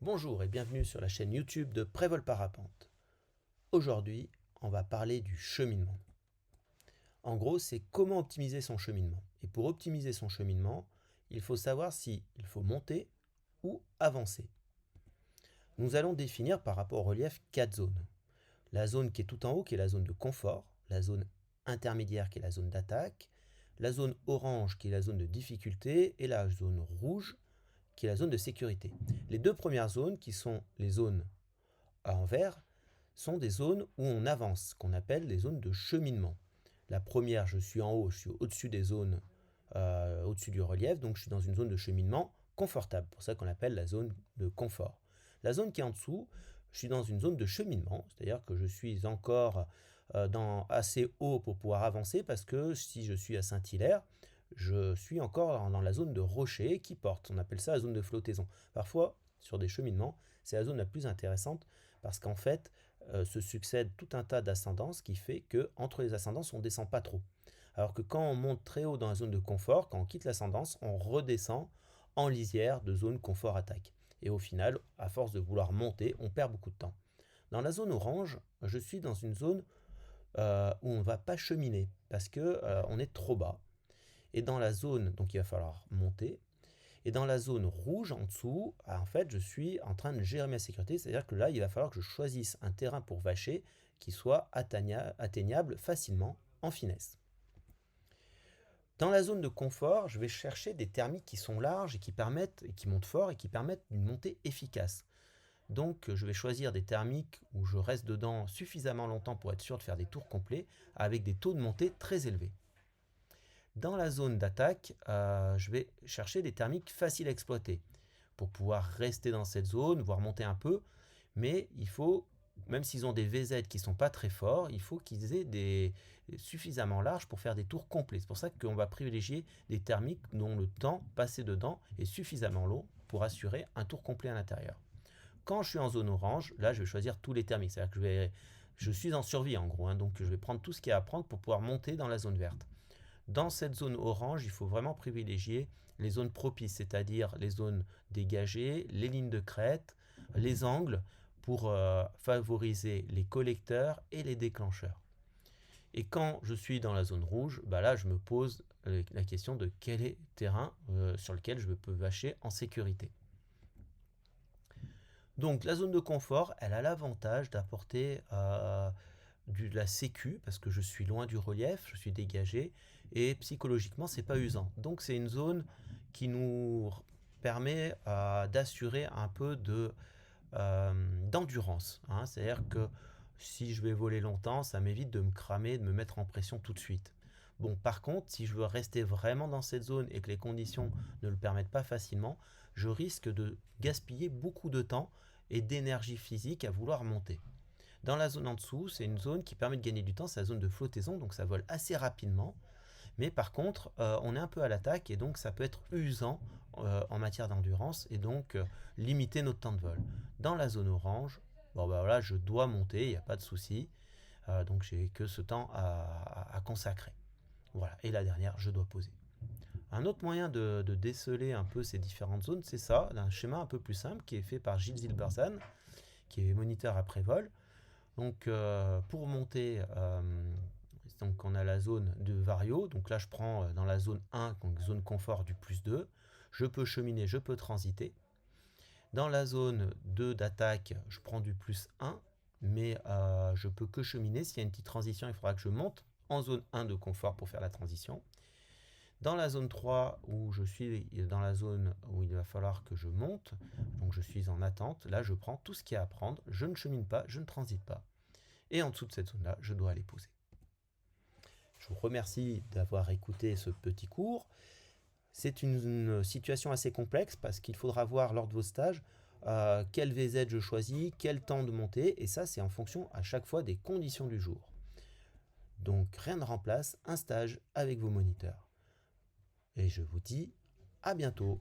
Bonjour et bienvenue sur la chaîne YouTube de Prévol Parapente. Aujourd'hui, on va parler du cheminement. En gros, c'est comment optimiser son cheminement. Et pour optimiser son cheminement, il faut savoir s'il faut monter ou avancer. Nous allons définir par rapport au relief 4 zones. La zone qui est tout en haut, qui est la zone de confort, la zone intermédiaire qui est la zone d'attaque, la zone orange qui est la zone de difficulté et la zone rouge qui est la zone de sécurité. Les deux premières zones, qui sont les zones en vert, sont des zones où on avance, qu'on appelle les zones de cheminement. La première, je suis en haut, je suis au-dessus des zones, au-dessus du relief, donc je suis dans une zone de cheminement confortable, pour ça qu'on appelle la zone de confort. La zone qui est en dessous, je suis dans une zone de cheminement, c'est-à-dire que je suis encore assez haut pour pouvoir avancer, parce que si je suis à Saint-Hilaire, je suis encore dans la zone de rocher qui porte, on appelle ça la zone de flottaison. Parfois, sur des cheminements, c'est la zone la plus intéressante, parce qu'en fait, se succèdent tout un tas d'ascendances qui fait que entre les ascendances, on ne descend pas trop. Alors que quand on monte très haut dans la zone de confort, quand on quitte l'ascendance, on redescend en lisière de zone confort-attaque. Et au final, à force de vouloir monter, on perd beaucoup de temps. Dans la zone orange, je suis dans une zone où on ne va pas cheminer parce que on est trop bas. Et dans la zone, donc il va falloir monter. Et dans la zone rouge en dessous, en fait, je suis en train de gérer ma sécurité, c'est-à-dire que là, il va falloir que je choisisse un terrain pour vacher qui soit atteignable facilement en finesse. Dans la zone de confort, je vais chercher des thermiques qui sont larges et qui montent fort et qui permettent une montée efficace. Donc, je vais choisir des thermiques où je reste dedans suffisamment longtemps pour être sûr de faire des tours complets avec des taux de montée très élevés. Dans la zone d'attaque, je vais chercher des thermiques faciles à exploiter pour pouvoir rester dans cette zone, voire monter un peu. Mais il faut, même s'ils ont des VZ qui ne sont pas très forts, il faut qu'ils aient des suffisamment larges pour faire des tours complets. C'est pour ça qu'on va privilégier des thermiques dont le temps passé dedans est suffisamment long pour assurer un tour complet à l'intérieur. Quand je suis en zone orange, là je vais choisir tous les thermiques. C'est-à-dire que je suis en survie en gros, donc je vais prendre tout ce qu'il y a à prendre pour pouvoir monter dans la zone verte. Dans cette zone orange, il faut vraiment privilégier les zones propices, c'est-à-dire les zones dégagées, les lignes de crête, les angles, pour favoriser les collecteurs et les déclencheurs. Et quand je suis dans la zone rouge, là je me pose la question de quel est le terrain sur lequel je peux vacher en sécurité. Donc la zone de confort, elle a l'avantage d'apporter de la sécu, parce que je suis loin du relief, je suis dégagé, et psychologiquement, c'est pas usant. Donc c'est une zone qui nous permet d'assurer un peu d'endurance. C'est-à-dire que si je vais voler longtemps, ça m'évite de me cramer, de me mettre en pression tout de suite. Bon, par contre, si je veux rester vraiment dans cette zone et que les conditions ne le permettent pas facilement, je risque de gaspiller beaucoup de temps et d'énergie physique à vouloir monter. Dans la zone en dessous, c'est une zone qui permet de gagner du temps, c'est la zone de flottaison, donc ça vole assez rapidement. Mais par contre, on est un peu à l'attaque et donc ça peut être usant en matière d'endurance et donc limiter notre temps de vol. Dans la zone orange, voilà, je dois monter, il n'y a pas de souci. Donc j'ai que ce temps à consacrer. Voilà, et la dernière, je dois poser. Un autre moyen de déceler un peu ces différentes zones, c'est ça, un schéma un peu plus simple qui est fait par Gilles Zilberzan, qui est moniteur après-vol. Donc pour monter, donc on a la zone de vario, donc là je prends dans la zone 1, donc zone confort du plus 2, je peux cheminer, je peux transiter. Dans la zone 2 d'attaque, je prends du plus 1, mais je peux que cheminer. S'il y a une petite transition, il faudra que je monte en zone 1 de confort pour faire la transition. Dans la zone 3, où je suis dans la zone où il va falloir que je monte, donc je suis en attente, là je prends tout ce qu'il y a à prendre, je ne chemine pas, je ne transite pas. Et en dessous de cette zone-là, je dois aller poser. Je vous remercie d'avoir écouté ce petit cours. C'est une situation assez complexe parce qu'il faudra voir lors de vos stages quel VZ je choisis, quel temps de montée, et ça c'est en fonction à chaque fois des conditions du jour. Donc rien ne remplace un stage avec vos moniteurs. Et je vous dis à bientôt.